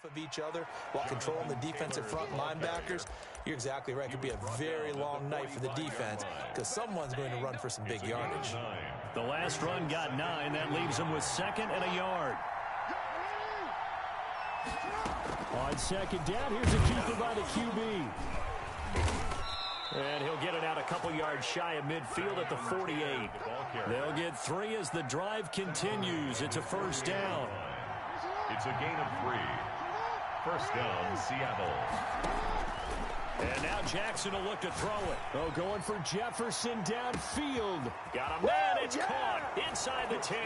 off of each other while controlling the defensive front linebackers, you're exactly right. It could be a very long night for the defense because someone's going to run for some big yardage. The last run got 9. That leaves them with 2nd and a yard. On 2nd down, here's a keeper by the QB. And he'll get it out a couple yards shy of midfield at the 48. They'll get 3 as the drive continues. It's a 1st down. It's a gain of 3. 1st down, Seattle. And now Jackson will look to throw it. Oh, going for Jefferson downfield. Got a man. It's caught inside the 10.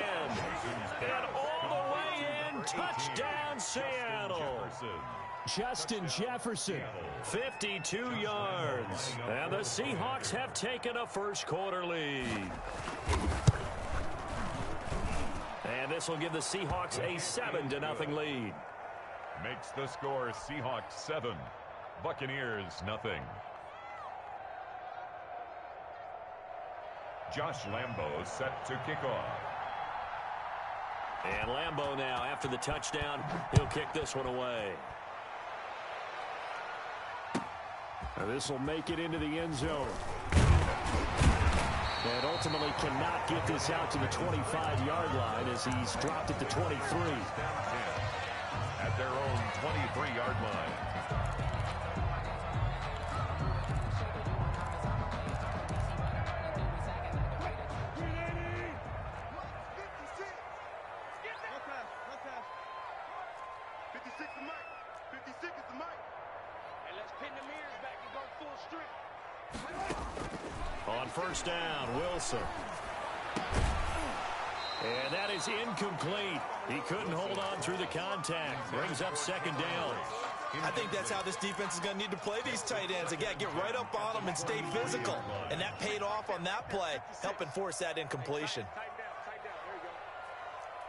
And all the way in. Touchdown, Seattle. Justin Jefferson, 52 yards. And the Seahawks have taken a first-quarter lead. And this will give the Seahawks a 7-0 lead. Makes the score Seahawks 7, Buccaneers 0. Josh Lambo set to kick off. And Lambo now, after the touchdown, he'll kick this one away. And this will make it into the end zone. And ultimately cannot get this out to the 25-yard line as he's dropped it to 23. At their own 23-yard line. On 1st down, Wilson. And that is incomplete. He couldn't hold on through the contact. Brings up 2nd down. I think that's how this defense is going to need to play these tight ends. Again, get right up on them and stay physical. And that paid off on that play, helping force that incompletion.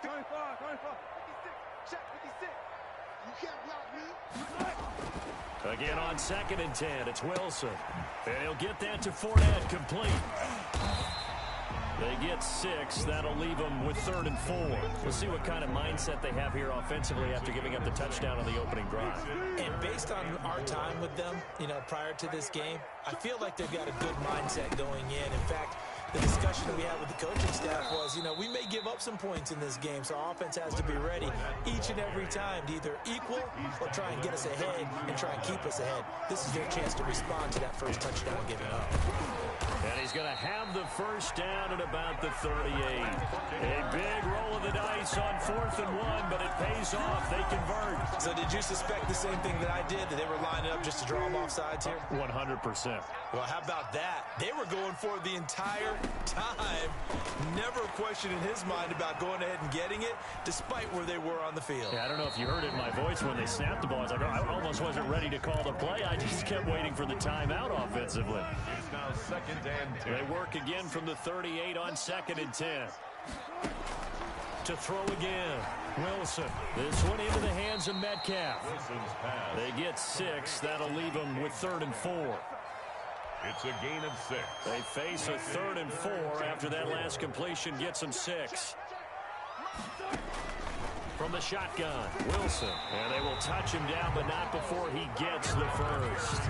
There you go. 25. 56. 56. You can't block me. Again on 2nd and 10, it's Wilson. And he'll get that to Fournette, complete. They get 6. That'll leave them with 3rd and 4. We'll see what kind of mindset they have here offensively after giving up the touchdown on the opening drive. And based on our time with them, prior to this game, I feel like they've got a good mindset going in. In fact, the discussion that we had with the coaching staff was, we may give up some points in this game, so our offense has to be ready each and every time to either equal or try and get us ahead and try and keep us ahead. This is their chance to respond to that first touchdown given up. And he's going to have the 1st down at about the 38. A big roll of the dice on 4th and 1, but it pays off. They convert. So did you suspect the same thing that I did, that they were lining up just to draw them off sides here? 100%. Well, how about that? They were going for it the entire time. Never a question in his mind about going ahead and getting it, despite where they were on the field. Yeah, I don't know if you heard it in my voice when they snapped the ball. I was like, I almost wasn't ready to call the play. I just kept waiting for the timeout offensively. It's now 2nd and 10. They work again from the 38 on 2nd and 10. To throw again, Wilson. This one into the hands of Metcalf. Wilson's pass. They get 6. That'll leave them with 3rd and 4. It's a gain of 6. They face a 3rd and 4 after that last completion gets them 6. From the shotgun, Wilson. And they will touch him down, but not before he gets the first.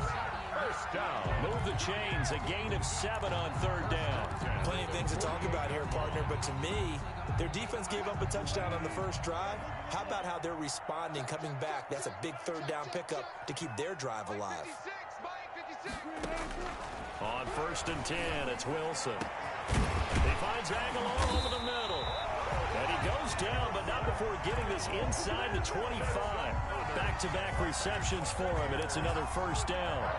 First down. Move the chains. A gain of 7 on 3rd down. Plenty of things to talk about here, partner, but to me, their defense gave up a touchdown on the first drive. How about how they're responding, coming back? That's a big 3rd down pickup to keep their drive alive. On 1st and 10, it's Wilson. He finds Aguilar over the middle. And he goes down, but not before getting this inside the 25. Back-to-back receptions for him, and it's another 1st down.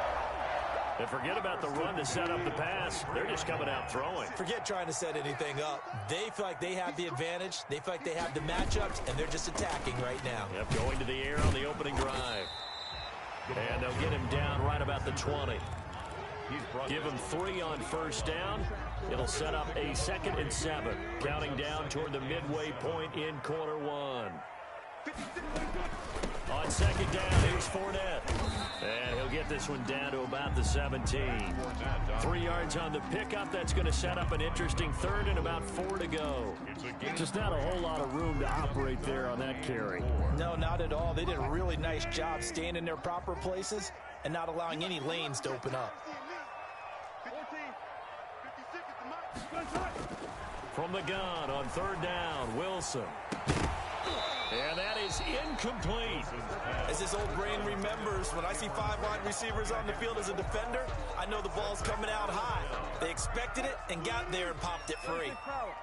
And forget about the run to set up the pass. They're just coming out throwing. Forget trying to set anything up. They feel like they have the advantage. They feel like they have the matchups, and they're just attacking right now. Yep, going to the air on the opening drive. And they'll get him down right about the 20. Give him 3 on 1st down. It'll set up a 2nd and 7. Counting down toward the midway point in quarter 1. On second down, here's Fournette. And he'll get this one down to about the 17. 3 yards on the pickup. That's going to set up an interesting third and about 4 to go. Just not a whole lot of room to operate there on that carry. No, not at all. They did a really nice job staying in their proper places and not allowing any lanes to open up. From the gun on third down, Wilson. And that is incomplete. As his old brain remembers, when I see 5 wide receivers on the field as a defender, I know the ball's coming out high. They expected it and got there and popped it free.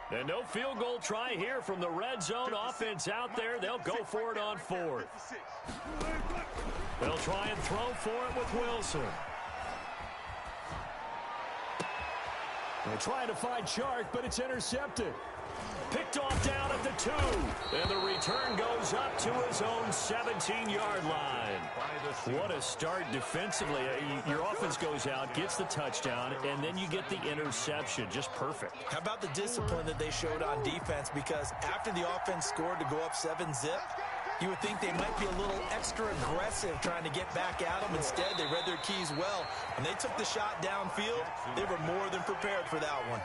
And no field goal try here from the red zone offense out there. They'll go for it on 4th. They'll try and throw for it with Wilson. They're trying to find Chark, but it's intercepted. Picked off down at the 2. And the return goes up to his own 17-yard line. What a start defensively. Your offense goes out, gets the touchdown, and then you get the interception. Just perfect. How about the discipline that they showed on defense? Because after the offense scored to go up 7-zip, you would think they might be a little extra aggressive trying to get back at them. Instead, they read their keys well. When they took the shot downfield, they were more than prepared for that one.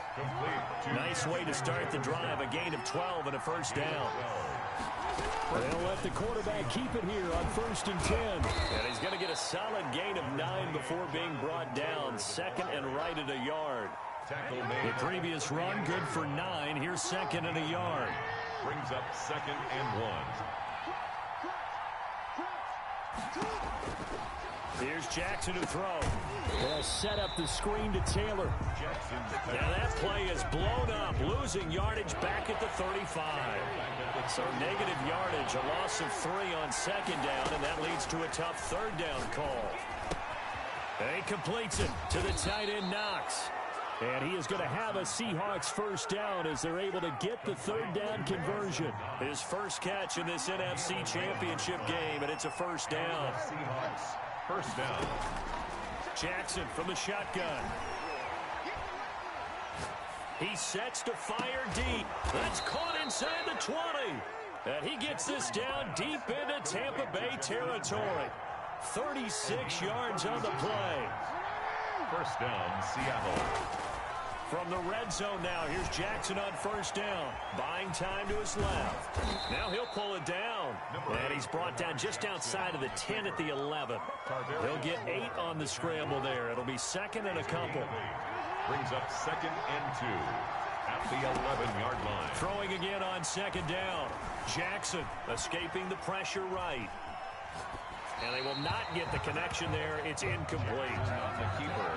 Nice way to start the drive. A gain of 12 and a first down. They'll let the quarterback keep it here on 1st and 10. And he's going to get a solid gain of 9 before being brought down. Second and right at a yard. The previous run, good for 9. Here's second and a yard. Brings up 2nd and 1. Here's Jackson to throw. They'll set up the screen to Taylor. Now that play is blown up, losing yardage back at the 35. So negative yardage, a loss of 3 on second down, and that leads to a tough third down call. He completes it to the tight end, Knox. And he is going to have a Seahawks first down as they're able to get the third down conversion. His first catch in this NFC Championship game, and it's a first down. Seahawks, first down. Jackson from the shotgun. He sets to fire deep. That's caught inside the 20. And he gets this down deep into Tampa Bay territory. 36 yards on the play. First down, Seattle. From the red zone now, here's Jackson on first down. Buying time to his left. Now he'll pull it down. And he's brought down just outside of the 10 at the 11. He'll get 8 on the scramble there. It'll be second and a couple. Brings up 2nd and 2 at the 11-yard line. Throwing again on second down. Jackson escaping the pressure right. And they will not get the connection there. It's incomplete. The keeper.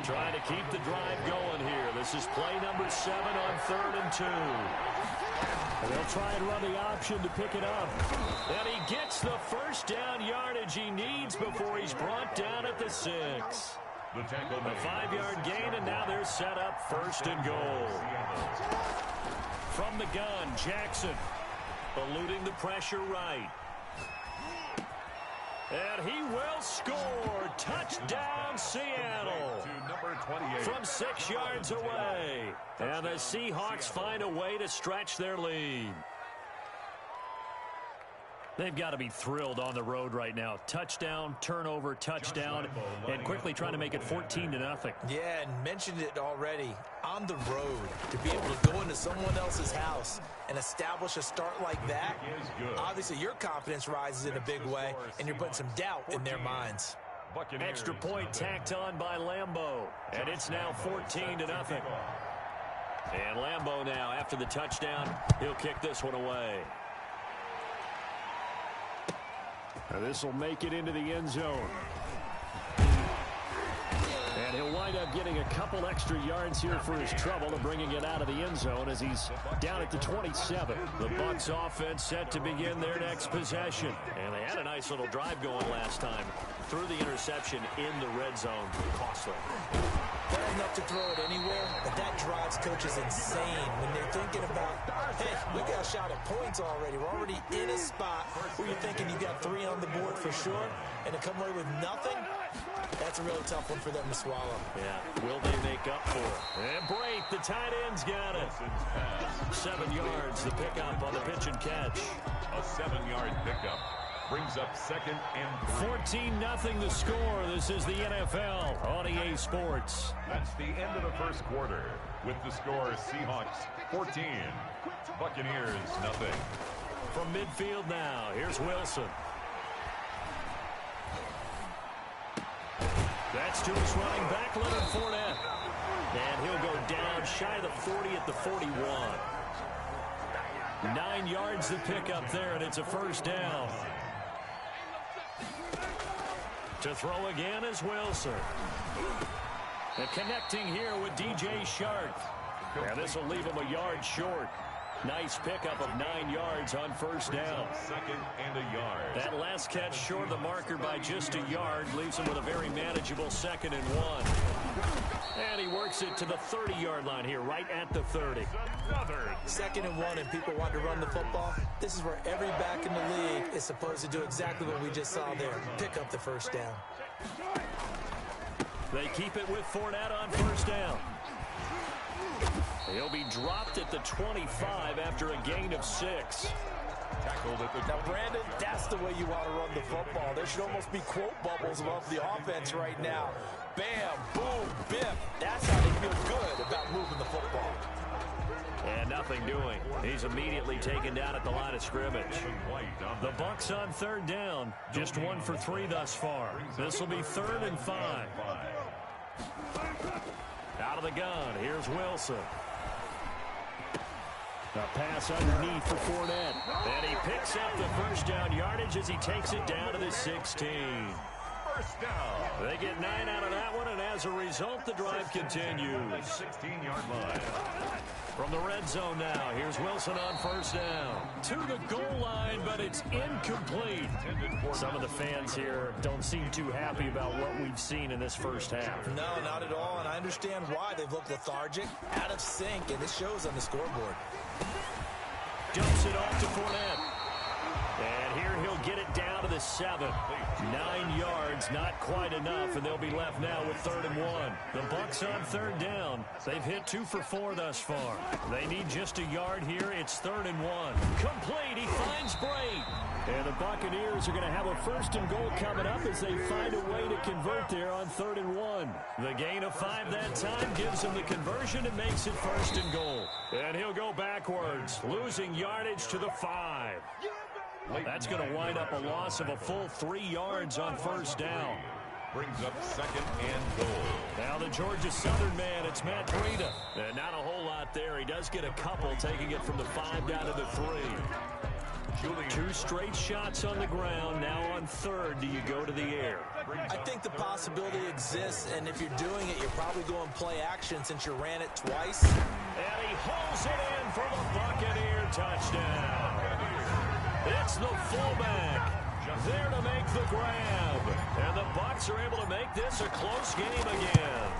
Trying to keep the drive going here. This is play number 7 on 3rd and 2. And they'll try and run the option to pick it up. And he gets the first down yardage he needs before he's brought down at the 6. The tackle A 5-yard gain, and now they're set up first and goal. From the gun, Jackson eluding the pressure right. And he will score. Touchdown, Seattle. To number 28. From 6 yards away. And the Seahawks find a way to stretch their lead. They've got to be thrilled on the road right now. Touchdown, turnover, touchdown, and quickly trying to make it 14-0. Yeah, and mentioned it already. On the road, to be able to go into someone else's house and establish a start like that, obviously your confidence rises in a big way, and you're putting some doubt in their minds. Extra point tacked on by Lambeau, and it's now 14-0. And Lambeau now, after the touchdown, he'll kick this one away. Now this will make it into the end zone. And he'll wind up getting a couple extra yards here for his trouble and bringing it out of the end zone as he's down at the 27. The Bucs offense set to begin their next possession. And they had a nice little drive going last time. Threw the interception in the red zone. Costly. Bad enough to throw it anywhere, but that drives coaches insane when they're thinking about, hey, we got a shot at points already. We're already in a spot where you're thinking you got 3 on the board for sure, and to come away with nothing, That's a really tough one for them to swallow. Yeah, will they make up for it? And break, the tight end's got it. 7 yards, the pickup on the pitch and catch. A 7-yard pickup brings up 2nd and 14-0 the score. This is the NFL on EA Sports. That's the end of the first quarter. With the score, Seahawks 14, Buccaneers nothing. From midfield now, here's Wilson. That's to his running back, Leonard Fournette. And he'll go down shy of the 40 at the 41. 9 yards to pick up there, and it's a first down. To throw again is Wilson. And connecting here with DJ Shark. And this will leave him a yard short. Nice pickup of 9 yards on first down. 2nd and a yard. That last catch short of the marker by just a yard leaves him with a very manageable 2nd and 1. And he works it to the 30-yard line here, right at the 30. 2nd and 1, and people want to run the football. This is where every back in the league is supposed to do exactly what we just saw there. Pick up the first down. They keep it with Fournette on first down. He'll be dropped at the 25 after a gain of 6. Tackled at the Now, Brandon, that's the way you want to run the football. There should almost be quote bubbles above the offense right now. Bam, boom, biff. That's how they feel good about moving the football. And nothing doing. He's immediately taken down at the line of scrimmage. The Bucs on 3rd down. Just 1 for 3 thus far. This will be 3rd and 5. Out of the gun, here's Wilson. A pass underneath for Fournette. And he picks up the first down yardage as he takes it down to the 16. first down. They get 9 out of that one, and as a result, the drive continues. 16-yard line. From the red zone now, here's Wilson on first down. To the goal line, but it's incomplete. Some of the fans here don't seem too happy about what we've seen in this first half. No, not at all, and I understand why. They've looked lethargic, out of sync, and it shows on the scoreboard. Dumps it off to Fournette. And here he'll get it down to the 7. 9 yards, not quite enough, and they'll be left now with 3rd and 1. The Bucs on 3rd down. They've hit 2 for 4 thus far. They need just a yard here. It's 3rd and 1. Complete. He finds Bray. And the Buccaneers are going to have a 1st and goal coming up as they find a way to convert there on 3rd and 1. The gain of 5 that time gives him the conversion and makes it 1st and goal. And he'll go backwards, losing yardage to the 5. That's going to wind up a loss of a full 3 yards on 1st down. Brings up 2nd and goal. Now the Georgia Southern man, it's Matt Breida. And not a whole lot there. He does get a couple, taking it from the 5 down to the 3. 2 straight shots on the ground. Now on 3rd, do you go to the air? I think the possibility exists, and if you're doing it, you're probably going play action since you ran it twice. And he holds it in for the Buccaneer touchdown. It's the fullback there to make the grab. And the Bucs are able to make this a close game again.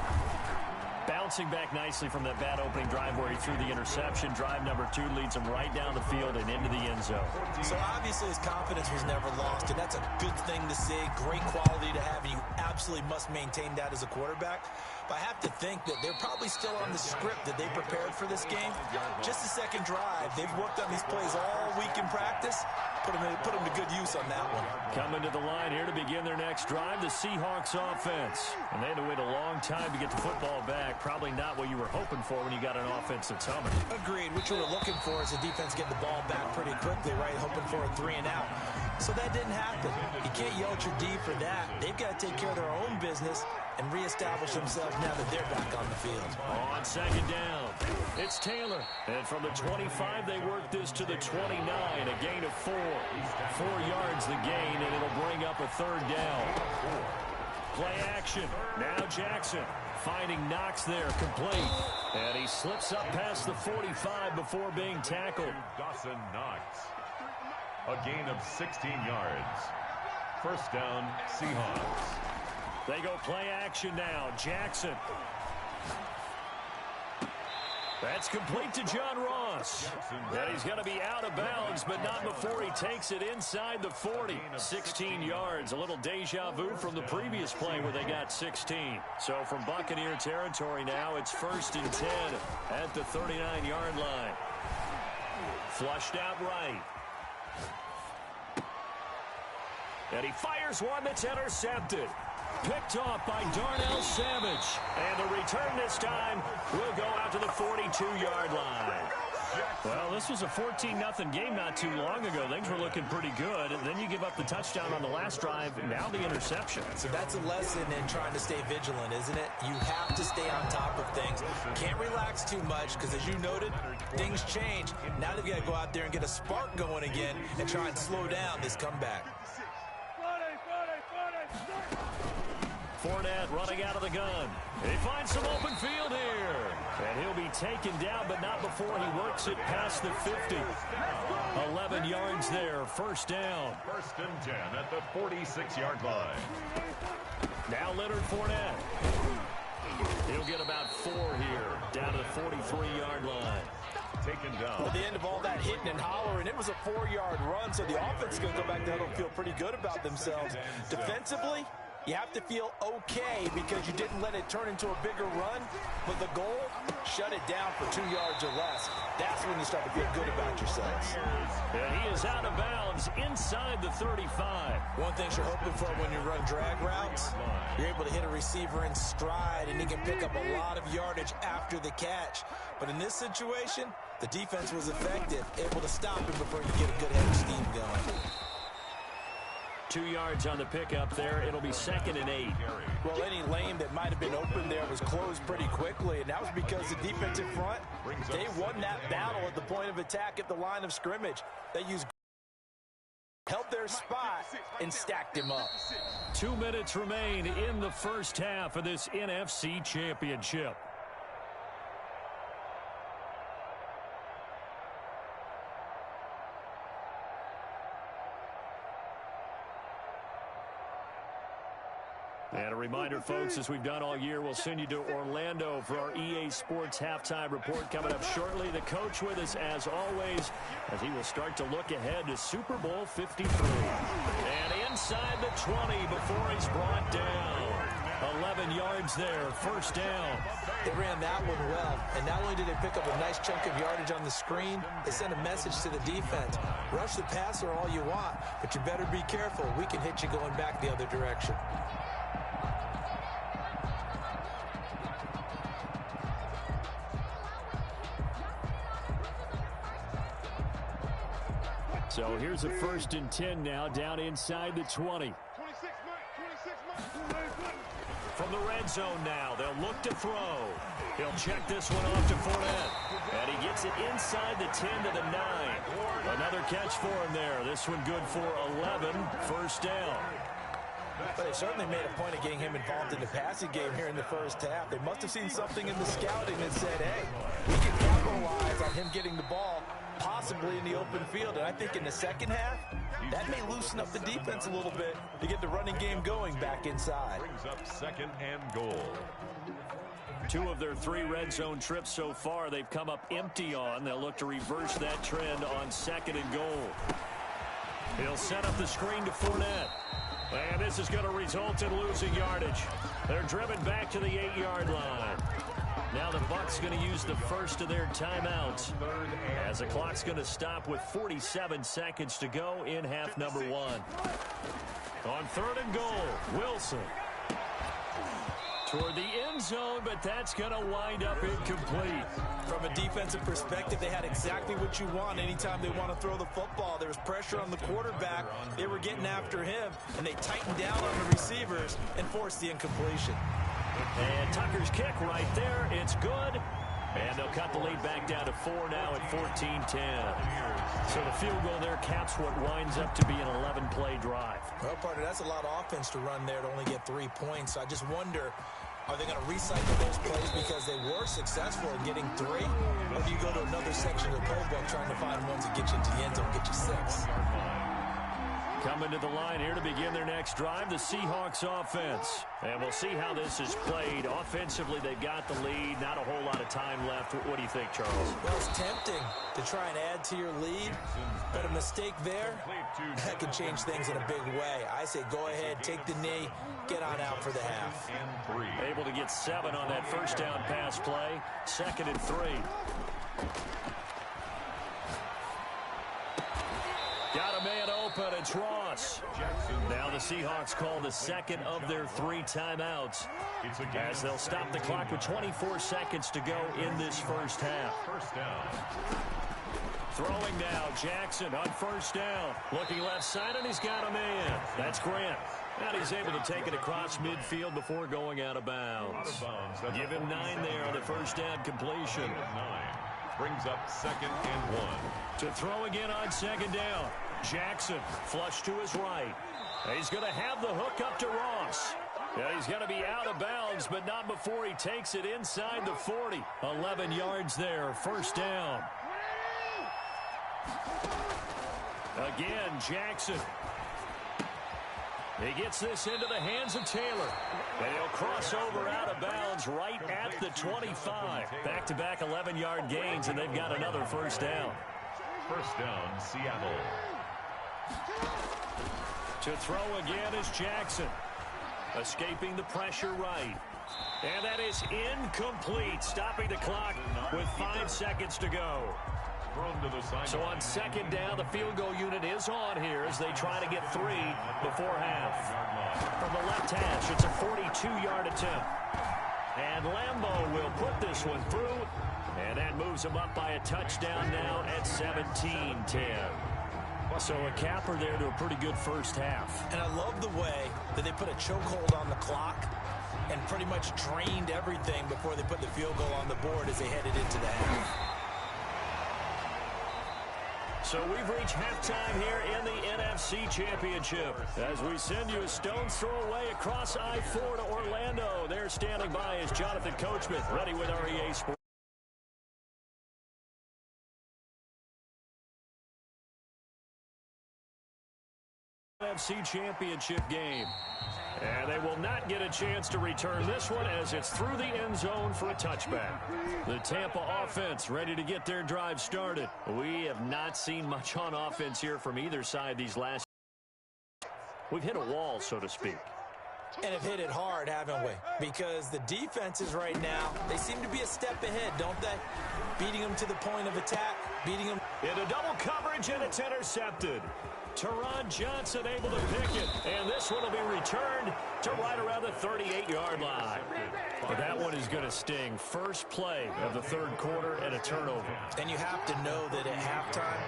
Bouncing back nicely from that bad opening drive where he threw the interception. Drive number 2 leads him right down the field and into the end zone. So obviously his confidence was never lost, and that's a good thing to see. Great quality to have, and you absolutely must maintain that as a quarterback. But I have to think that they're probably still on the script that they prepared for this game. Just the second drive. They've worked on these plays all week in practice. Put them to good use on that one. Coming to the line here to begin their next drive, the Seahawks offense. And they had to wait a long time to get the football back. Probably not what you were hoping for when you got an offense that's humming. Agreed. What you were looking for is the defense get the ball back pretty quickly, right? Hoping for a 3 and out. So that didn't happen. You can't yell at your D for that. They've got to take care of their own business and reestablish themselves now that they're back on the field. On 2nd down, it's Taylor. And from the 25, they work this to the 29, a gain of 4. 4 yards the gain, and it'll bring up a 3rd down. Play action. Now Jackson finding Knox there, complete. And he slips up past the 45 before being tackled. Dawson Knox. A gain of 16 yards. 1st down, Seahawks. They go play action now. Jackson. That's complete to John Ross. And he's going to be out of bounds, but not before he takes it inside the 40. 16 yards, a little deja vu from the previous play where they got 16. So from Buccaneer territory now, it's 1st and 10 at the 39-yard line. Flushed out right. And he fires one that's intercepted. Picked off by Darnell Savage. And the return this time will go out to the 42-yard line. Well, this was a 14-0 game not too long ago. Things were looking pretty good. And then you give up the touchdown on the last drive. Now the interception. So that's a lesson in trying to stay vigilant, isn't it? You have to stay on top of things. Can't relax too much because, as you noted, things change. Now they've got to go out there and get a spark going again and try and slow down this comeback. Fournette running out of the gun. He finds some open field here. And he'll be taken down, but not before he works it past the 50. 11 yards there, 1st down. 1st and 10 at the 46-yard line. Now Leonard Fournette. He'll get about 4 here, down to the 43-yard line. Taken down. At the end of all that hitting and hollering, it was a 4-yard run, so the offense is going to go back there and feel pretty good about themselves. Defensively, you have to feel okay because you didn't let it turn into a bigger run. But the goal, shut it down for 2 yards or less. That's when you start to feel good about yourselves. And he is out of bounds inside the 35. One thing you're hoping for when you run drag routes, you're able to hit a receiver in stride, and he can pick up a lot of yardage after the catch. But in this situation, the defense was effective, able to stop him before you get a good head of steam going. 2 yards on the pickup there. It'll be 2nd and 8. Well, any lane that might have been open there was closed pretty quickly, and that was because the defensive front, they won that battle at the point of attack at the line of scrimmage. They used held their spot and stacked him up. 2 minutes remain in the first half of this NFC Championship. And a reminder, folks, as we've done all year, we'll send you to Orlando for our EA Sports halftime report coming up shortly. The coach with us, as always, as he will start to look ahead to Super Bowl 53. And inside the 20 before he's brought down. 11 yards there, 1st down. They ran that one well, and not only did they pick up a nice chunk of yardage on the screen, they sent a message to the defense. Rush the passer all you want, but you better be careful. We can hit you going back the other direction. So here's a 1st and 10 now, down inside the 20. From the red zone now, they'll look to throw. He'll check this one off to Fournette. And he gets it inside the 10 to the 9. Another catch for him there. This one good for 11, 1st down. But they certainly made a point of getting him involved in the passing game here in the first half. They must have seen something in the scouting that said, hey, we can capitalize on him getting the ball possibly in the open field. And I think in the second half, that may loosen up the defense a little bit to get the running game going back inside. Brings up 2nd and goal. 2 of their 3 red zone trips so far, they've come up empty on. They'll look to reverse that trend on 2nd and goal. He'll set up the screen to Fournette. And this is going to result in losing yardage. They're driven back to the 8-yard line. Now the Bucs going to use the first of their timeouts as the clock's going to stop with 47 seconds to go in half number 1. On 3rd and goal, Wilson. Toward the end zone, but that's going to wind up incomplete. From a defensive perspective, they had exactly what you want anytime they want to throw the football. There was pressure on the quarterback. They were getting after him, and they tightened down on the receivers and forced the incompletion. And Tucker's kick right there. It's good. And they'll cut the lead back down to 4 now at 14-10. So the field goal there caps what winds up to be an 11-play drive. Well, partner, that's a lot of offense to run there to only get 3 points. So I just wonder, are they going to recycle those plays because they were successful in getting 3? Or do you go to another section of the playbook trying to find ones that get you into the end zone, get you 6? Coming to the line here to begin their next drive, the Seahawks offense. And we'll see how this is played. Offensively, they've got the lead. Not a whole lot of time left. What do you think, Charles? Well, it's tempting to try and add to your lead, but a mistake there, that could change things in a big way. I say go ahead, take the knee, get on out for the half. Able to get 7 on that first down pass play. 2nd and 3. Got a man open. It's Ross. Now the Seahawks call the second of their 3 timeouts as they'll stop the clock with 24 seconds to go in this first half. Throwing now, Jackson on first down. Looking left side, and he's got a man. That's Grant. And he's able to take it across midfield before going out of bounds. Give him 9 there on the first down completion. 9 brings up 2nd and 1. To throw again on 2nd down. Jackson flush to his right. He's going to have the hook up to Ross. Yeah, he's going to be out of bounds, but not before he takes it inside the 40. 11 yards there, first down. Again, Jackson. He gets this into the hands of Taylor. And he'll cross over out of bounds right at the 25. Back-to-back 11-yard gains, and they've got another first down. First down, Seattle. To throw again is Jackson. Escaping the pressure right. And that is incomplete, stopping the clock with 5 seconds to go. So on 2nd down, the field goal unit is on here as they try to get 3 before half. From the left hash, it's a 42-yard attempt. And Lambeau will put this one through, and that moves him up by a touchdown now at 17-10. So a capper there to a pretty good first half. And I love the way that they put a chokehold on the clock and pretty much drained everything before they put the field goal on the board as they headed into the half. So we've reached halftime here in the NFC Championship as we send you a stone's throw away across I-4 to Orlando. There standing by is Jonathan Coachman, ready with REA Sports. NFC Championship game. And they will not get a chance to return this one as it's through the end zone for a touchback. The Tampa offense ready to get their drive started. We have not seen much on offense here from either side these last. We've hit a wall, so to speak. And have hit it hard, haven't we? Because the defenses right now, they seem to be a step ahead, don't they? Beating them to the point of attack, beating them. Into double coverage, and it's intercepted. Teron Johnson able to pick it, and this one will be returned to right around the 38-yard line. But that one is going to sting. First play of the 3rd quarter and a turnover. And you have to know that at halftime,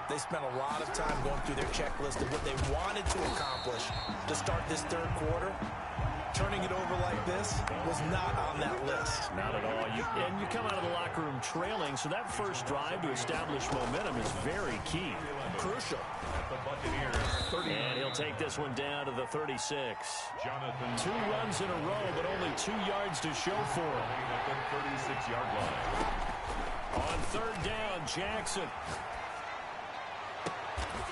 they spent a lot of time going through their checklist of what they wanted to accomplish to start this 3rd quarter. Turning it over like this was not on that list. Not at all. And you come out of the locker room trailing, so that first drive to establish momentum is very key. Crucial. And he'll take this one down to the 36. Jonathan. 2 runs in a row, but only 2 yards to show for it. At the 36-yard line. On 3rd down, Jackson.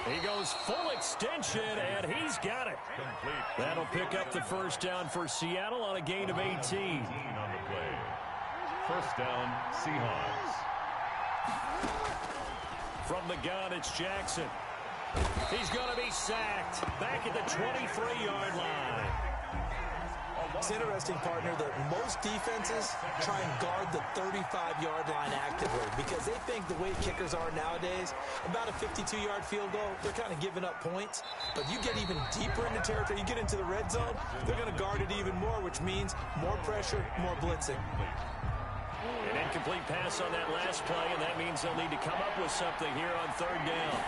He goes full extension, and he's got it. Complete. That'll pick up the first down for Seattle on a gain of 18. 18 on the play. First down, Seahawks. From the gun, it's Jackson. He's going to be sacked back at the 23-yard line. It's interesting, partner, that most defenses try and guard the 35-yard line actively because they think the way kickers are nowadays, about a 52-yard field goal, they're kind of giving up points. But you get even deeper into territory, you get into the red zone, they're going to guard it even more, which means more pressure, more blitzing. An incomplete pass on that last play, and that means they'll need to come up with something here on 3rd down.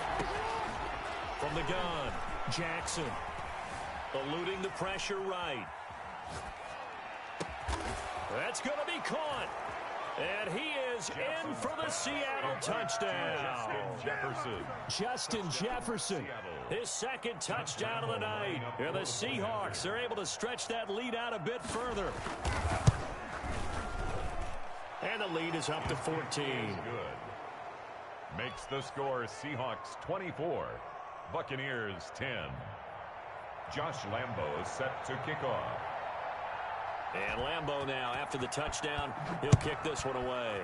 From the gun, Jackson eluding the pressure right. That's going to be caught. And he is in for the Seattle touchdown. Justin Jefferson, his 2nd touchdown of the night. And the Seahawks are able to stretch that lead out a bit further. And the lead is up to 14. Good. Makes the score Seahawks 24 Buccaneers 10. Josh Lambo is set to kick off. And Lambo now, after the touchdown, he'll kick this one away.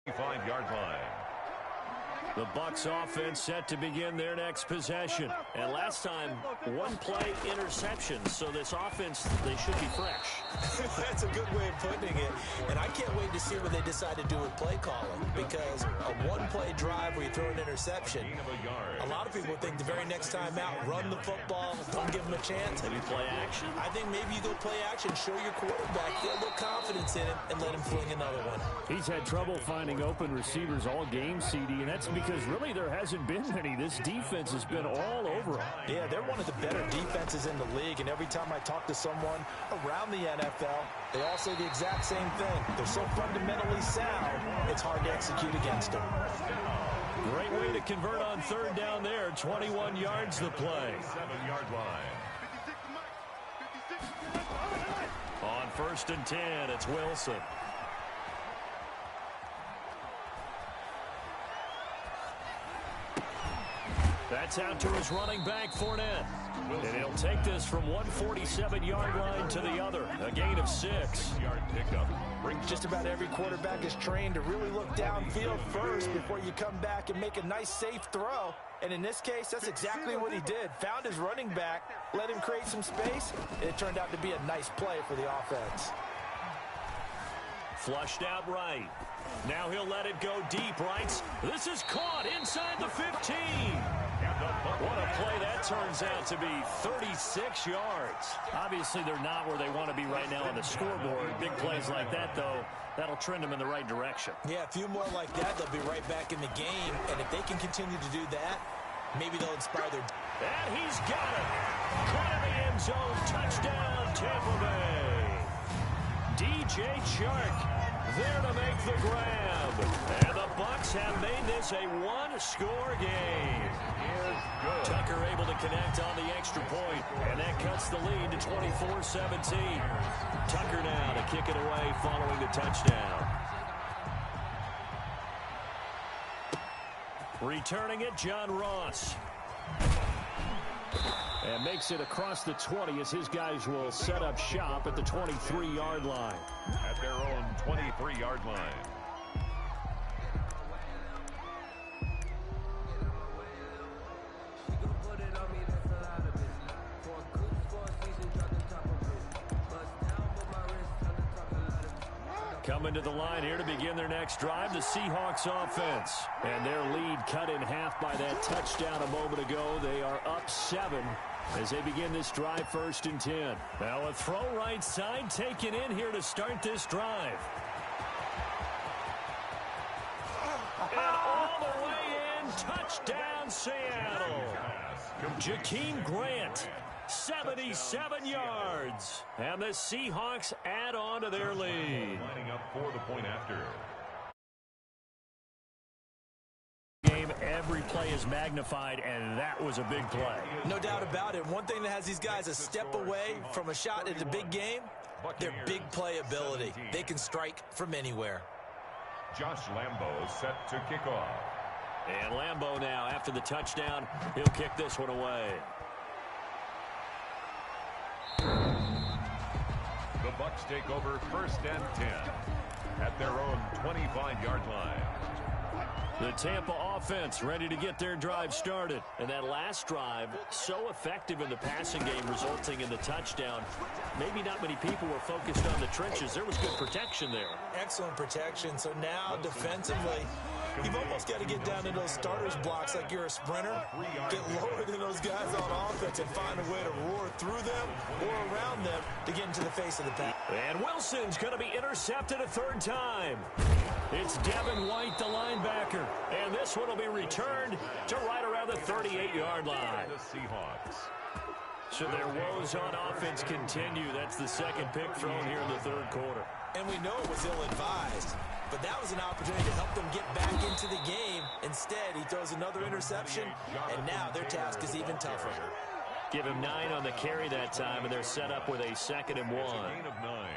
Five-yard line. The Bucs offense set to begin their next possession. And last time, one play interception. So this offense, they should be fresh. That's a good way of putting it. And I can't wait to see what they decide to do with play calling. Because a one-play drive where you throw an interception, a lot of people think the very next time out, run the football, don't give them a chance. Maybe play action. I think maybe you go play action, show your quarterback, get a little confidence in him, and let him fling another one. He's had trouble finding open receivers all game, CD, and that's because really there hasn't been many. This defense has been all over them. Yeah, they're one of the better defenses in the league, and every time I talk to someone around the NFL, they all say the exact same thing. They're so fundamentally sound, it's hard to execute against them. Great way to convert on third down there. 21 yards the play. 7-yard line. On 1st and 10, it's Wilson. That's out to his running back, Fournette. And he'll take this from 147-yard line to the other. A gain of 6. 6-yard pickup. Just about every quarterback is trained to really look downfield first before you come back and make a nice, safe throw. And in this case, that's exactly what he did. Found his running back, let him create some space, and it turned out to be a nice play for the offense. Flushed out right. Now he'll let it go deep right. This is caught inside the 15. What a play that turns out to be. 36 yards. Obviously, they're not where they want to be right now on the scoreboard. Big plays like that, though, that'll trend them in the right direction. Yeah, a few more like that, they'll be right back in the game. And if they can continue to do that, maybe they'll inspire their... And he's got it. Caught in the end zone. Touchdown, Tampa Bay. DJ Chark there to make the grab. And the Bucs have made this a one-score game. Tucker able to connect on the extra point, and that cuts the lead to 24-17. Tucker now to kick it away following the touchdown. Returning it, John Ross. And makes it across the 20 as his guys will set up shop at the 23-yard line. At their own 23-yard line. Coming to the line here to begin their next drive, the Seahawks offense. And their lead cut in half by that touchdown a moment ago. They are up 7 as they begin this drive 1st and 10. Now a throw right side taken in here to start this drive. And all the way in, touchdown Seattle. Jakeem Grant. 77 yards. And the Seahawks add on to their lead. Lining up for the point after. Game, every play is magnified, and that was a big play. No doubt about it. One thing that has these guys a step away from a shot at the big game, their big play ability. They can strike from anywhere. Josh Lambo is set to kick off. And Lambo now, after the touchdown, he'll kick this one away. The Bucs take over 1st and 10 at their own 25-yard line. The Tampa offense ready to get their drive started. And that last drive, so effective in the passing game, resulting in the touchdown. Maybe not many people were focused on the trenches. There was good protection there. Excellent protection. So now defensively, you've almost got to get down to those starters blocks like you're a sprinter. Get lower than those guys on offense and find a way to roar through them or around them to get into the face of the pass. And Wilson's going to be intercepted a 3rd time. It's Devin White, the linebacker. And this one will be returned to right around the 38-yard line. The Seahawks. So their woes on offense continue. That's the second pick thrown here in the 3rd quarter. And we know it was ill-advised, but that was an opportunity to help them get back into the game. Instead, he throws another interception, and now their task is even tougher. Give him 9 on the carry that time, and they're set up with a 2nd and 1. Gain of 9.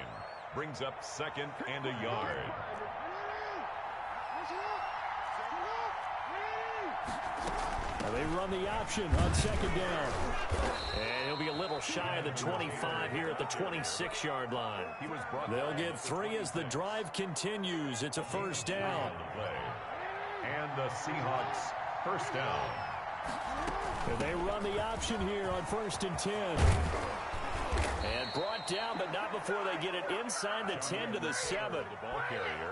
Brings up 2nd and a yard. They run the option on 2nd down. And he'll be a little shy of the 25 here at the 26-yard line. They'll get 3 as the drive continues. It's a 1st down. And the Seahawks first down. And they run the option here on 1st and 10. And brought down, but not before they get it inside the 10 to the 7.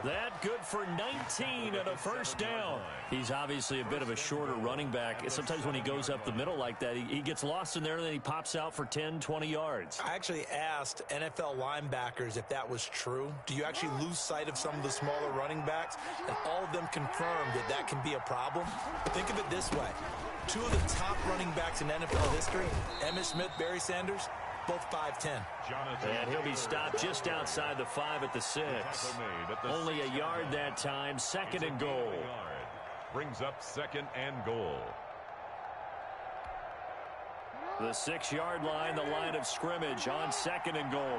That good for 19 and a 1st down. He's obviously a bit of a shorter running back. Sometimes when he goes up the middle like that, he gets lost in there, and then he pops out for 10, 20 yards. I actually asked NFL linebackers if that was true. Do you actually lose sight of some of the smaller running backs? And all of them confirmed that that can be a problem. Think of it this way. 2 of the top running backs in NFL history, Emmitt Smith, Barry Sanders, both 5'10". And he'll be stopped just outside the 5 at the 6. Only a yard that time. 2nd and goal. Brings up 2nd and goal. The 6-yard line, the line of scrimmage on 2nd and goal.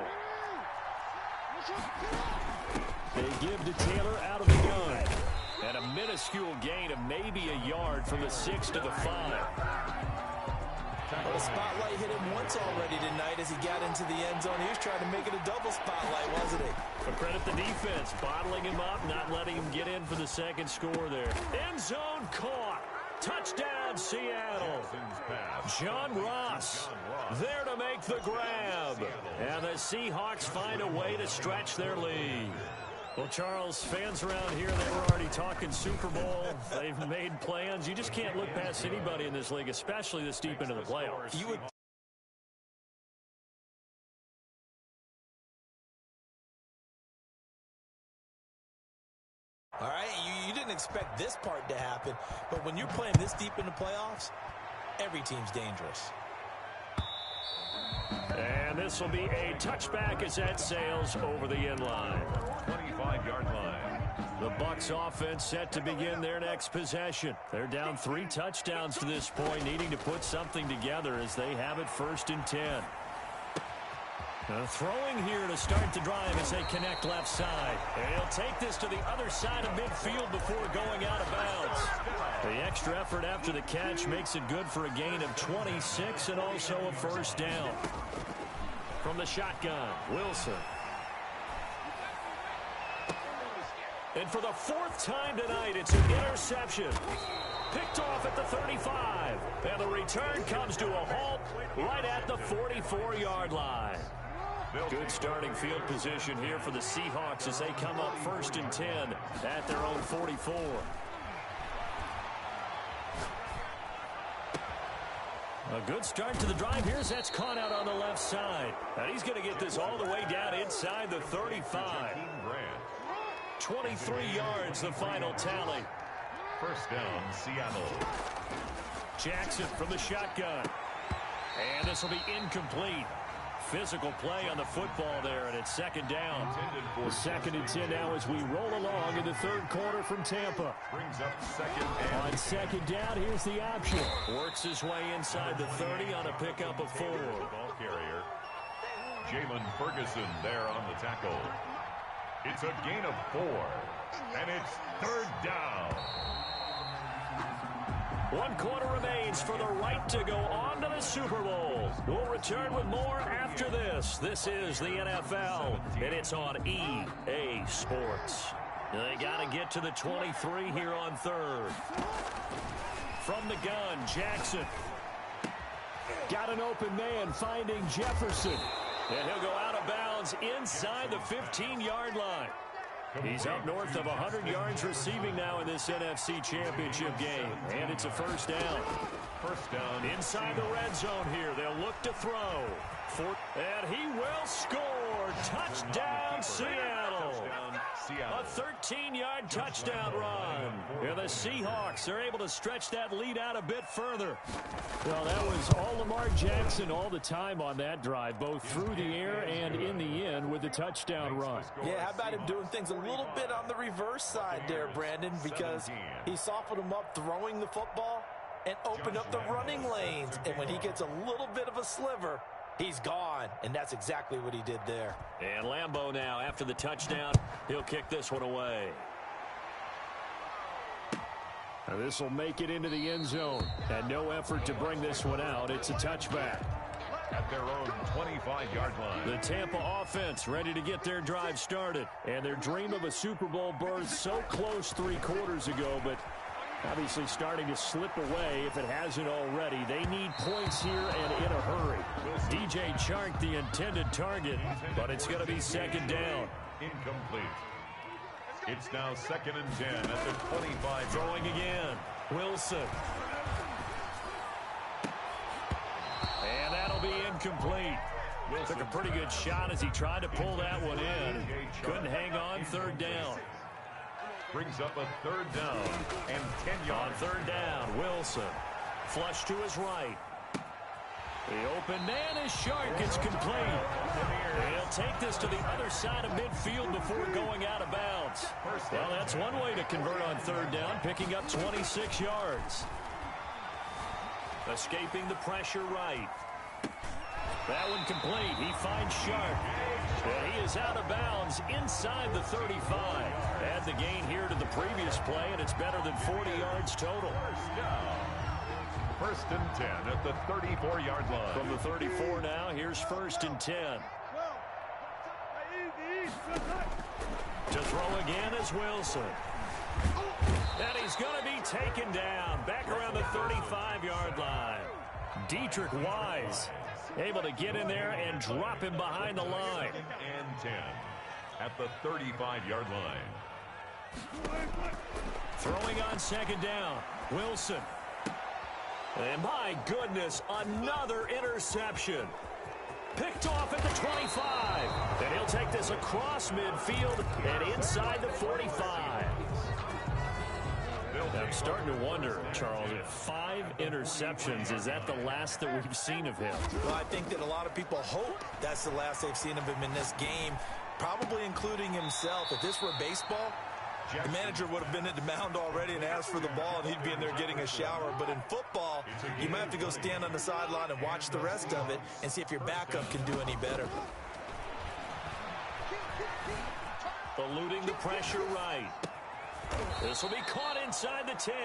They give to Taylor out of the gun. And a minuscule gain of maybe a yard from the 6 to the 5. Well, the spotlight hit him once already tonight as he got into the end zone. He was trying to make it a double spotlight, wasn't he? But credit the defense, bottling him up, not letting him get in for the 2nd score there. End zone caught. Touchdown, Seattle. John Ross there to make the grab. And the Seahawks find a way to stretch their lead. Well, Charles, fans around here, they were already talking Super Bowl. They've made plans. You just can't look past anybody in this league, especially this deep into the playoffs. You would. All right, you didn't expect this part to happen, but when you're playing this deep in the playoffs, every team's dangerous. And this will be a touchback as that sails over the end line. 25-yard line. The Bucs offense set to begin their next possession. They're down 3 touchdowns to this point, needing to put something together as they have it 1st and 10. Throwing here to start the drive as they connect left side. And he'll take this to the other side of midfield before going out of bounds. The extra effort after the catch makes it good for a gain of 26 and also a 1st down. From the shotgun, Wilson. And for the 4th time tonight, it's an interception. Picked off at the 35. And the return comes to a halt right at the 44-yard line. Good starting field position here for the Seahawks as they come up 1st and 10 at their own 44. A good start to the drive here as that's caught out on the left side. And he's going to get this all the way down inside the 35. 23 yards, the final tally. 1st down, Seattle. Jackson from the shotgun. And this will be incomplete. Physical play on the football there, and it's 2nd down. 2nd and 10 now as we roll along in the 3rd quarter from Tampa. Brings up 2nd and on 2nd down, here's the option. Works his way inside the 30 on a pickup of 4. Ball carrier. Jalen Ferguson there on the tackle. It's a gain of 4, and it's 3rd down. 1 quarter remains for the right to go on to the Super Bowl. We'll return with more after this. This is the NFL, and it's on EA Sports. They got to get to the 23 here on 3rd. From the gun, Jackson. Got an open man finding Jefferson. And he'll go out of bounds inside the 15-yard line. He's up north of 100 yards receiving now in this NFC Championship game. And it's a 1st down. 1st down. Inside the red zone here. They'll look to throw. And he will score. Touchdown, Seattle. A 13-yard touchdown run. And the Seahawks are able to stretch that lead out a bit further. Well, that was all Lamar Jackson all the time on that drive, both through the air and in the end with the touchdown run. Yeah, how about him doing things a little bit on the reverse side there, Brandon, because he softened him up throwing the football and opened up the running lanes. And when he gets a little bit of a sliver, he's gone, and that's exactly what he did there. And Lambeau now, after the touchdown, he'll kick this one away. This will make it into the end zone. And no effort to bring this one out. It's a touchback. At their own 25-yard line. The Tampa offense ready to get their drive started. And their dream of a Super Bowl berth so close 3 quarters ago, but obviously starting to slip away if it hasn't already. They need points here and in a hurry. DJ Chark, the intended target, but it's going to be second down. Incomplete. It's now 2nd and 10 at the 25. Throwing again. Wilson. And that'll be incomplete. Took a pretty good shot as he tried to pull that one in. Couldn't hang on 3rd down. Brings up a 3rd down and 10 yards. On 3rd down, Wilson. Flush to his right. The open man is Chark. It's complete. He'll take this to the other side of midfield before going out of bounds. Well, that's one way to convert on 3rd down, picking up 26 yards. Escaping the pressure right. That one complete. He finds Chark. And he is out of bounds inside the 35. Add the gain here to the previous play, and it's better than 40 yards total. 1st and 10 at the 34-yard line. From the 34 now, here's 1st and 10. To throw again is Wilson. And he's going to be taken down back around the 35-yard line. Dietrich Wise able to get in there and drop him behind the line. 2nd and 10 at the 35-yard line. Throwing on 2nd down, Wilson. And my goodness, another interception. Picked off at the 25. And he'll take this across midfield and inside the 45. I'm starting to wonder, Charles, if 5 interceptions, is that the last that we've seen of him? Well, I think that a lot of people hope that's the last they've seen of him in this game, probably including himself. If this were baseball, the manager would have been at the mound already and asked for the ball, and he'd be in there getting a shower. But in football, you might have to go stand on the sideline and watch the rest of it and see if your backup can do any better. Eluding the pressure right. This will be caught inside the 10.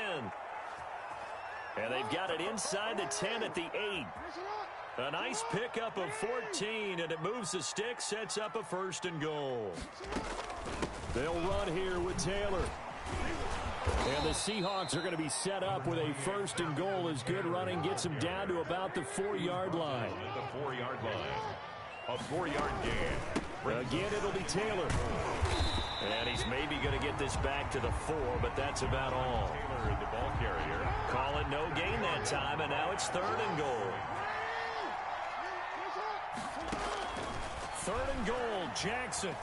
And they've got it inside the 10 at the 8. A nice pickup of 14, and it moves the stick, sets up a 1st and goal. They'll run here with Taylor. And the Seahawks are going to be set up with a 1st and goal as good running gets them down to about the 4-yard line. At the 4-yard line. A 4-yard gain. Again, it'll be Taylor. And he's maybe going to get this back to the 4, but that's about all. Taylor, the ball carrier. Call it no gain that time, and now it's 3rd and goal. 3rd and goal, Jackson.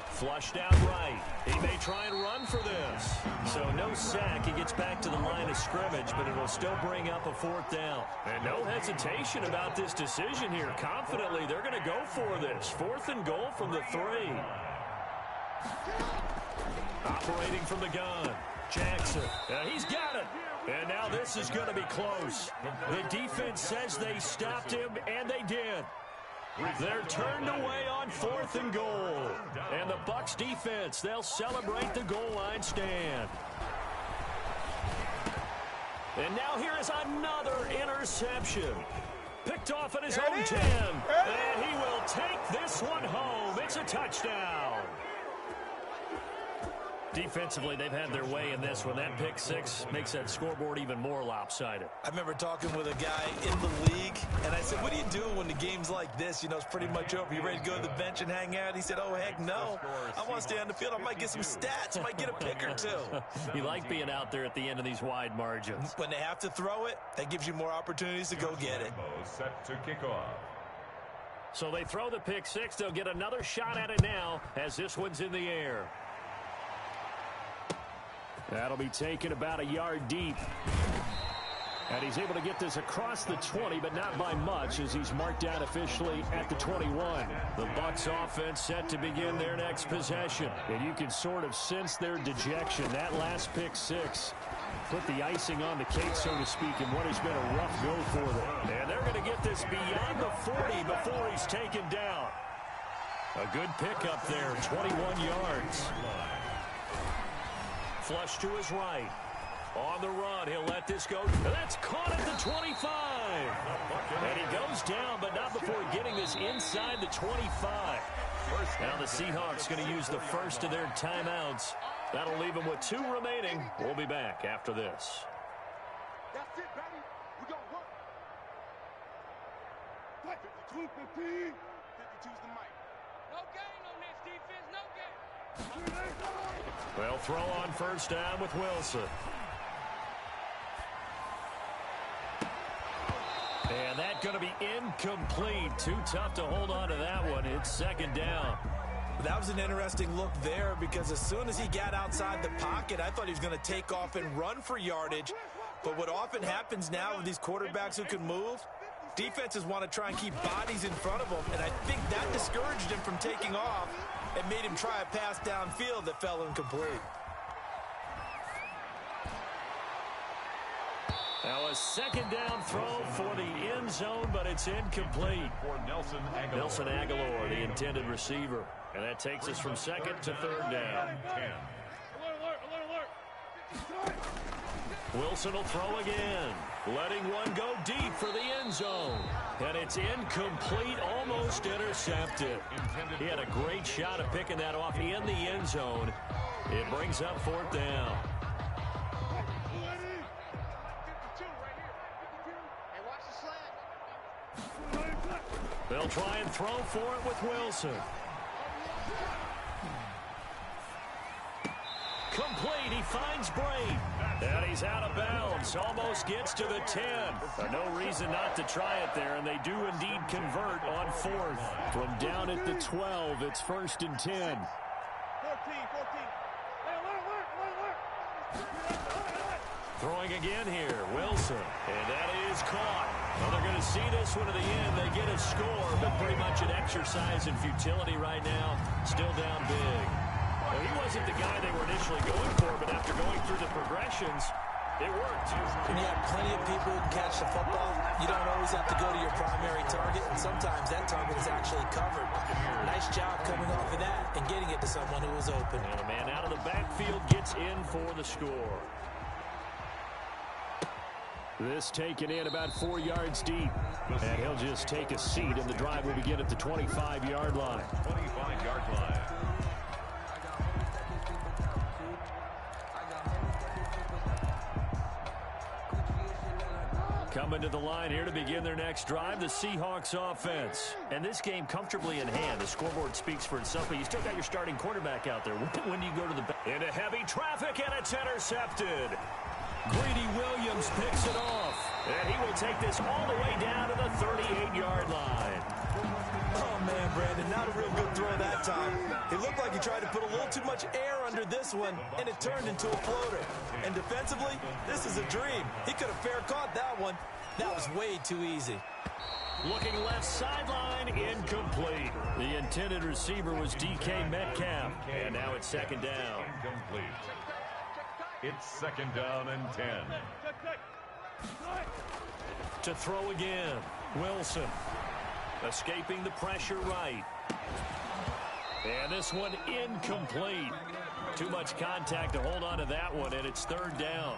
Flushed out right. He may try and run for this. So no sack. He gets back to the line of scrimmage, but it'll still bring up a 4th down. And no hesitation about this decision here. Confidently, they're going to go for this. 4th and goal from the 3. Operating from the gun. Jackson. He's got it. And now this is going to be close. The defense says they stopped him, and they did. They're turned away on 4th and goal. And the Bucs defense, they'll celebrate the goal line stand. And now here is another interception. Picked off at his own 10. And he will take this one home. It's a touchdown. Defensively, they've had their way in this one. That pick 6 makes that scoreboard even more lopsided. I remember talking with a guy in the league, and I said, what do you do when the game's like this? You know, it's pretty much over. You ready to go to the bench and hang out? He said, oh, heck no. I want to stay on the field. I might get some stats. I might get a pick or 2. You like being out there at the end of these wide margins. When they have to throw it, that gives you more opportunities to go get it. Set to kick off. So they throw the pick 6. They'll get another shot at it now as this one's in the air. That'll be taken about a yard deep. And he's able to get this across the 20, but not by much as he's marked down officially at the 21. The Bucs offense set to begin their next possession. And you can sort of sense their dejection. That last pick 6 put the icing on the cake, so to speak, in what has been a rough go for them. And they're going to get this beyond the 40 before he's taken down. A good pickup there, 21 yards. Flush to his right. On the run, he'll let this go. That's caught at the 25. And he goes down, but not before getting this inside the 25. Now the Seahawks going to use the first of their timeouts. That'll leave them with 2 remaining. We'll be back after this. That's it, baby. We gonna work. 52, 15. 52's the mic. No gain on this defense, no gain. Well, throw on first down with Wilson. And that's going to be incomplete. Too tough to hold on to that one. It's second down. That was an interesting look there because as soon as he got outside the pocket, I thought he was going to take off and run for yardage. But what often happens now with these quarterbacks who can move, defenses want to try and keep bodies in front of them, and I think that discouraged him from taking off and made him try a pass downfield that fell incomplete. Now a second down throw for the end zone, but it's incomplete. For Nelson Aguilar. Nelson Aguilar, the intended receiver. And that takes us from second to third down. 10. Wilson will throw again. Letting one go deep for the end zone. And it's incomplete, almost intercepted. He had a great shot at picking that off in the end zone. It brings up fourth down. They'll try and throw for it with Wilson. Complete. He finds Braid. And he's out of bounds. Almost gets to the 10. No reason not to try it there, and they do indeed convert on fourth. From down at the 12, it's first and 10. 14. Throwing again here, Wilson. And that is caught. Well, they're going to see this one to the end. They get a score, but pretty much an exercise in futility right now. Still down big. Well, he wasn't the guy they were initially going for, but after going through the progressions, it worked. When you have plenty of people who can catch the football, you don't always have to go to your primary target, and sometimes that target is actually covered. Nice job coming off of that and getting it to someone who was open. And a man out of the backfield gets in for the score. This taken in about 4 yards deep. And he'll just take a seat, and the drive will begin at the 25-yard line. 25-yard line. Coming to the line here to begin their next drive, the Seahawks offense. And this game comfortably in hand. The scoreboard speaks for itself, but you still got your starting quarterback out there. When do you go to the back? Into heavy traffic, and it's intercepted. Greedy Williams picks it off. And he will take this all the way down to the 38-yard line. Oh, man, Brandon, not a real good throw that time. It looked like he tried to put a little too much air under this one, and it turned into a floater. And defensively, this is a dream. He could have fair caught that one. That was way too easy. Looking left sideline, incomplete. The intended receiver was DK Metcalf. And now it's second down. Incomplete. It's second down and 10. To throw again, Wilson. Escaping the pressure right. And this one incomplete. Too much contact to hold on to that one, and it's third down.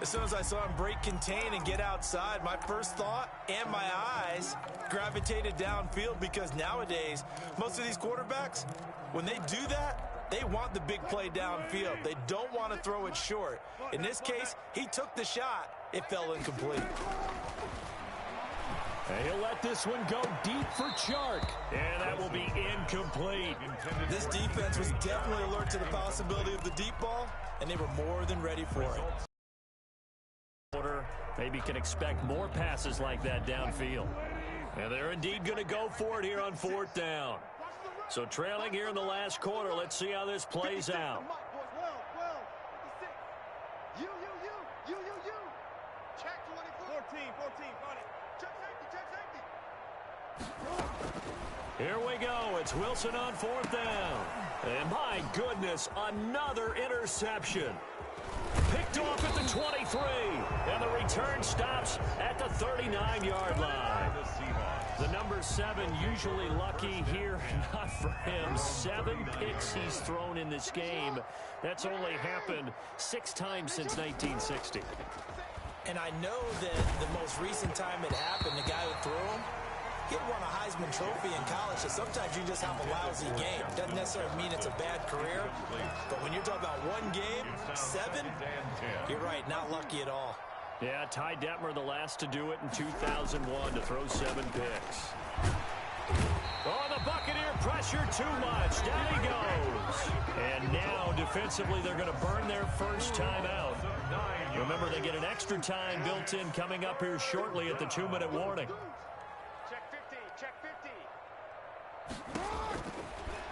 As soon as I saw him break contain and get outside, my first thought and my eyes gravitated downfield, because nowadays, most of these quarterbacks, when they do that, they want the big play downfield. They don't want to throw it short. In this case, he took the shot. It fell incomplete. And he'll let this one go deep for Chark. And that will be incomplete. This defense was definitely alert to the possibility of the deep ball, and they were more than ready for it. Maybe can expect more passes like that downfield. And they're indeed going to go for it here on fourth down. So trailing here in the last quarter, let's see how this plays out. Check 24. 14, got it. Check safety. Here we go. It's Wilson on fourth down. And my goodness, another interception. Picked off at the 23. And the return stops at the 39-yard line. The number 7 usually lucky here. Not for him. 7 picks he's thrown in this game. That's only happened 6 times since 1960. And I know that the most recent time it happened, the guy who threw him, he had won a Heisman Trophy in college, so sometimes you just have a lousy game. Doesn't necessarily mean it's a bad career, but when you're talking about one game, 7, you're right, not lucky at all. Yeah, Ty Detmer, the last to do it in 2001, to throw 7 picks. Oh, the Buccaneer pressure too much. Down he goes. And now, defensively, they're going to burn their first timeout. Remember, they get an extra time built in coming up here shortly at the 2-minute warning. Check 50, check 50.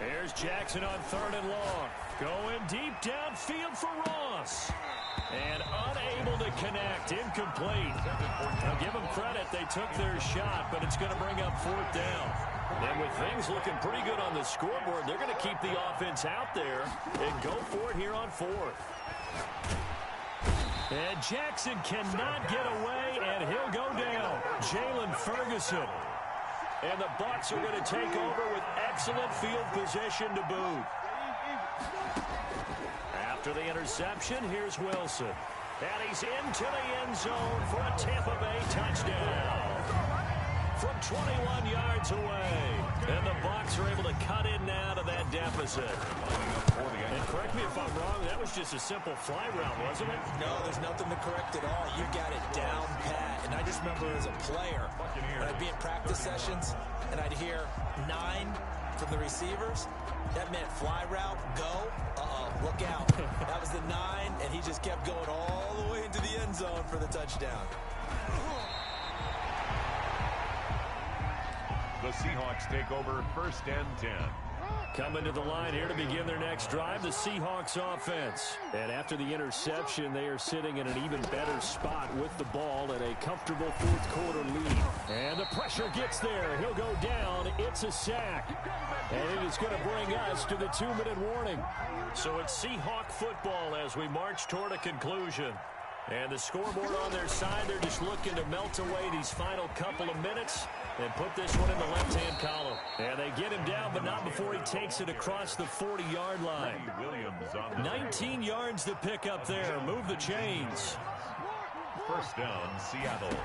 Here's Jackson on 3rd and long. Going deep downfield for Ross. And unable to connect. Incomplete. Now give them credit. They took their shot, but it's going to bring up 4th down. And with things looking pretty good on the scoreboard, they're going to keep the offense out there and go for it here on 4th. And Jackson cannot get away, and he'll go down. Jalen Ferguson. And the Bucs are going to take over with excellent field position to boot. After the interception, here's Wilson. And he's into the end zone for a Tampa Bay touchdown. From 21 yards away. And the Bucs are able to cut in now to that deficit. And correct me if I'm wrong, that was just a simple fly route, wasn't it? No, there's nothing to correct at all. You got it down pat. And I just remember as a player, when I'd be in practice sessions, and I'd hear 9 from the receivers, that meant fly route, go, look out. That was the 9, and he just kept going all the way into the end zone for the touchdown. The Seahawks take over 1st and 10. Coming to the line here to begin their next drive, the Seahawks offense. And after the interception, they are sitting in an even better spot with the ball and a comfortable 4th quarter lead. And the pressure gets there. He'll go down. It's a sack. And it is going to bring us to the 2-minute warning. So it's Seahawk football as we march toward a conclusion. And the scoreboard on their side, they're just looking to melt away these final couple of minutes and put this one in the left-hand column. And they get him down, but not before he takes it across the 40-yard line. 19 yards to pick up there. Move the chains. 1st down, Seattle.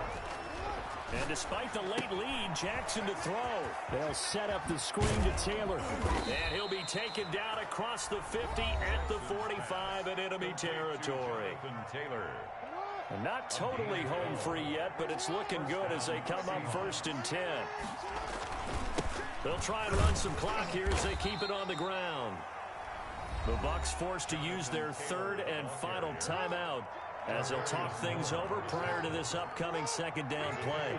And despite the late lead, Jackson to throw. They'll set up the screen to Taylor. And he'll be taken down across the 50 at the 45 in enemy territory. Taylor. And not totally home free yet, but it's looking good as they come up 1st and 10. They'll try and run some clock here as they keep it on the ground. The Bucs forced to use their 3rd and final timeout as they'll talk things over prior to this upcoming 2nd down play.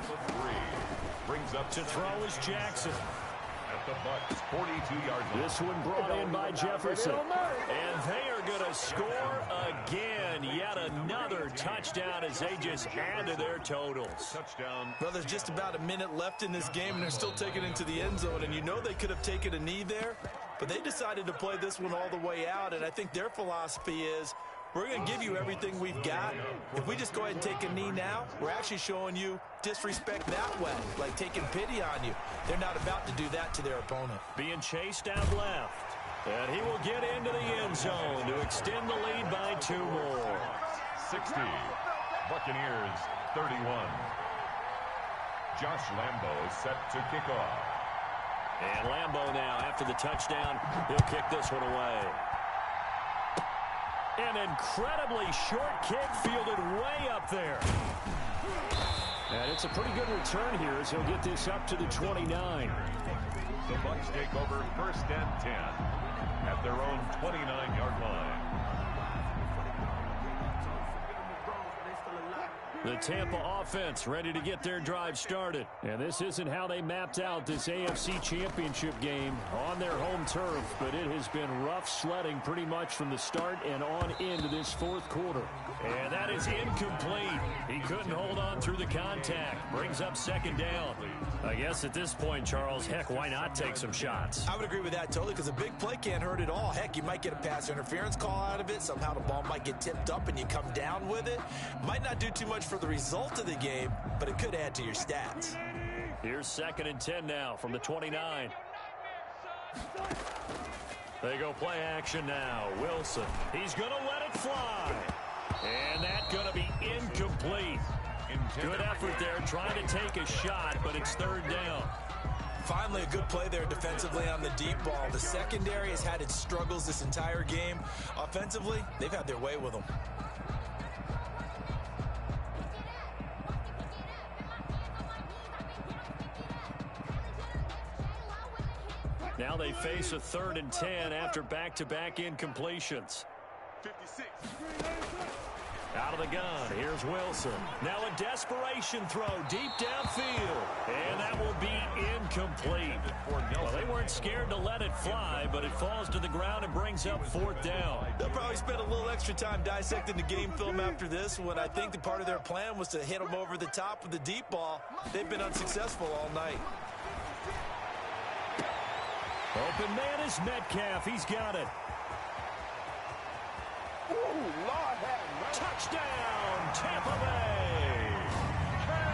Brings up to throw is Jackson. At the Bucs, 42-yard line. This one brought in by Jefferson. And they are going to score again. Yet another touchdown as they just add to their totals. Touchdown. Well, there's just about a minute left in this game, and they're still taking it into the end zone. And you know they could have taken a knee there, but they decided to play this one all the way out. And I think their philosophy is, we're going to give you everything we've got. If we just go ahead and take a knee now, we're actually showing you disrespect that way, like taking pity on you. They're not about to do that to their opponent. Being chased out left. And he will get into the end zone to extend the lead by 2 more. 60. Buccaneers, 31. Josh Lambo set to kick off. And Lambo now, after the touchdown, he'll kick this one away. An incredibly short kick fielded way up there. And it's a pretty good return here as he'll get this up to the 29. The Bucs take over 1st and 10 at their own 29-yard line. The Tampa offense ready to get their drive started. And this isn't how they mapped out this AFC Championship game on their home turf, but it has been rough sledding pretty much from the start and on into this fourth quarter. And that is incomplete. He couldn't hold on through the contact. Brings up second down. I guess at this point, Charles, heck, why not take some shots? I would agree with that totally, because a big play can't hurt at all. Heck, you might get a pass interference call out of it. Somehow the ball might get tipped up and you come down with it. Might not do too much for the result of the game, but it could add to your stats. Here's 2nd and 10 now from the 29. They go play action now. Wilson, he's going to let it fly. And that's going to be incomplete. Good effort there trying to take a shot, but it's 3rd down. Finally, a good play there defensively on the deep ball. The secondary has had its struggles this entire game. Offensively, they've had their way with them. Now they face a 3rd and 10 after back-to-back incompletions. 56. Out of the gun, here's Wilson. Now a desperation throw deep downfield. And that will be incomplete. Well, they weren't scared to let it fly, but it falls to the ground and brings up 4th down. They'll probably spend a little extra time dissecting the game film after this, when I think the part of their plan was to hit them over the top with the deep ball. They've been unsuccessful all night. Open man is Metcalf. He's got it. Touchdown, Tampa Bay.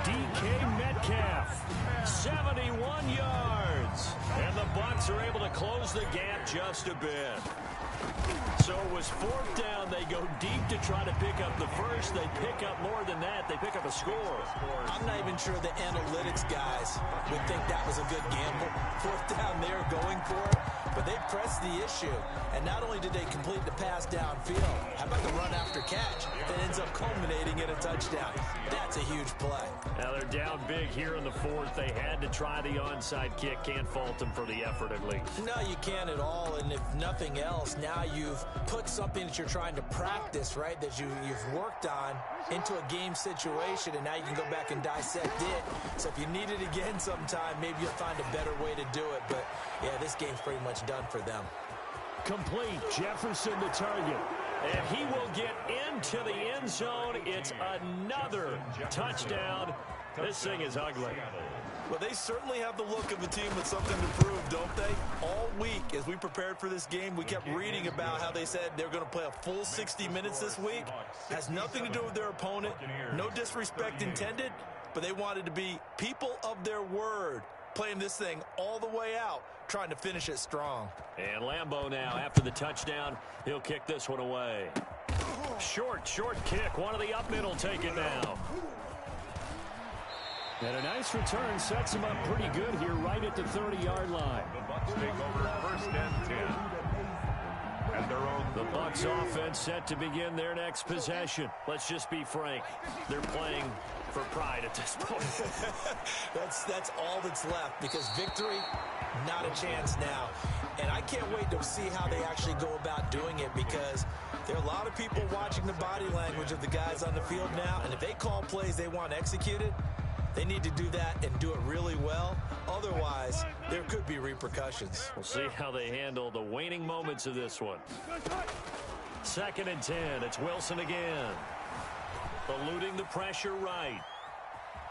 DK Metcalf, 71 yards. And the Bucs are able to close the gap just a bit. So it was 4th down. They go deep to try to pick up the first. They pick up more than that. They pick up a score. I'm not even sure the analytics guys would think that was a good gamble. 4th down, they're going for it. But they pressed the issue. And not only did they complete the pass downfield, how about the run after catch that ends up culminating in a touchdown? That's a huge play. Now they're down big here in the 4th. They had to try the onside kick. Can't fault them for the effort at least. No, you can't at all. And if nothing else, now you've put something that you're trying to practice, right, that you've worked on into a game situation, and now you can go back and dissect it. So if you need it again sometime, maybe you'll find a better way to do it. But, yeah, this game's pretty much done for them. Complete. Jefferson the target. And he will get into the end zone. It's another touchdown. This thing is ugly. Well, they certainly have the look of a team with something to prove, don't they? All week, as we prepared for this game, we kept reading about how they said they're going to play a full 60 minutes this week. Has nothing to do with their opponent. No disrespect intended, but they wanted to be people of their word, playing this thing all the way out, trying to finish it strong. And Lambeau now, after the touchdown, he'll kick this one away. Short kick. One of the up middle take it now. And a nice return sets him up pretty good here right at the 30-yard line. The Bucs take over 1st and 10. At their own. The Bucs offense set to begin their next possession. Let's just be frank. They're playing for pride at this point. That's all that's left, because victory, not a chance now. And I can't wait to see how they actually go about doing it, because there are a lot of people watching the body language of the guys on the field now, and if they call plays they want executed, they need to do that and do it really well. Otherwise, there could be repercussions. We'll see how they handle the waning moments of this one. 2nd and 10. It's Wilson again. Eluding the pressure right.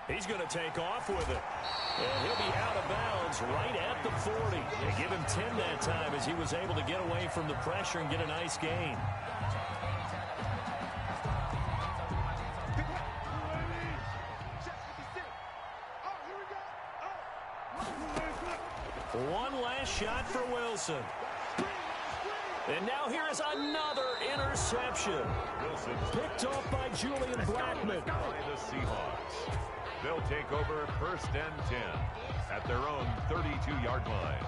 He's going to take off with it. And he'll be out of bounds right at the 40. They give him 10 that time as he was able to get away from the pressure and get a nice gain. One last shot for Wilson. And now here is another interception. Picked off by Julian Blackmon. The Seahawks. They'll take over 1st and 10 at their own 32-yard line.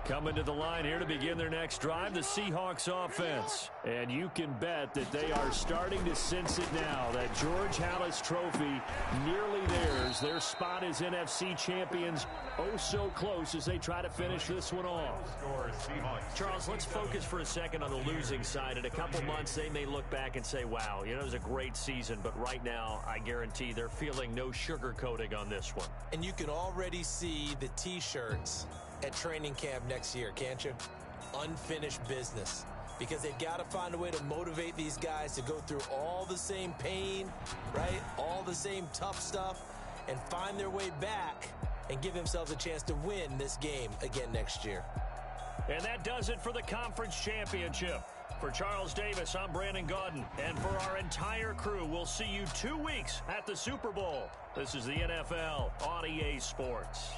Coming to the line here to begin their next drive, the Seahawks offense. And you can bet that they are starting to sense it now. That George Halas trophy nearly theirs. Their spot as NFC champions oh so close as they try to finish this one off. Charles, let's focus for a second on the losing side. In a couple months, they may look back and say, wow, it was a great season. But right now, I guarantee they're feeling no sugarcoating on this one. And you can already see the T-shirts at training camp next year, can't you? Unfinished business. Because they've got to find a way to motivate these guys to go through all the same pain, right? All the same tough stuff, and find their way back and give themselves a chance to win this game again next year. And that does it for the conference championship. For Charles Davis, I'm Brandon Gaudin. And for our entire crew, we'll see you 2 weeks at the Super Bowl. This is the NFL on EA Sports.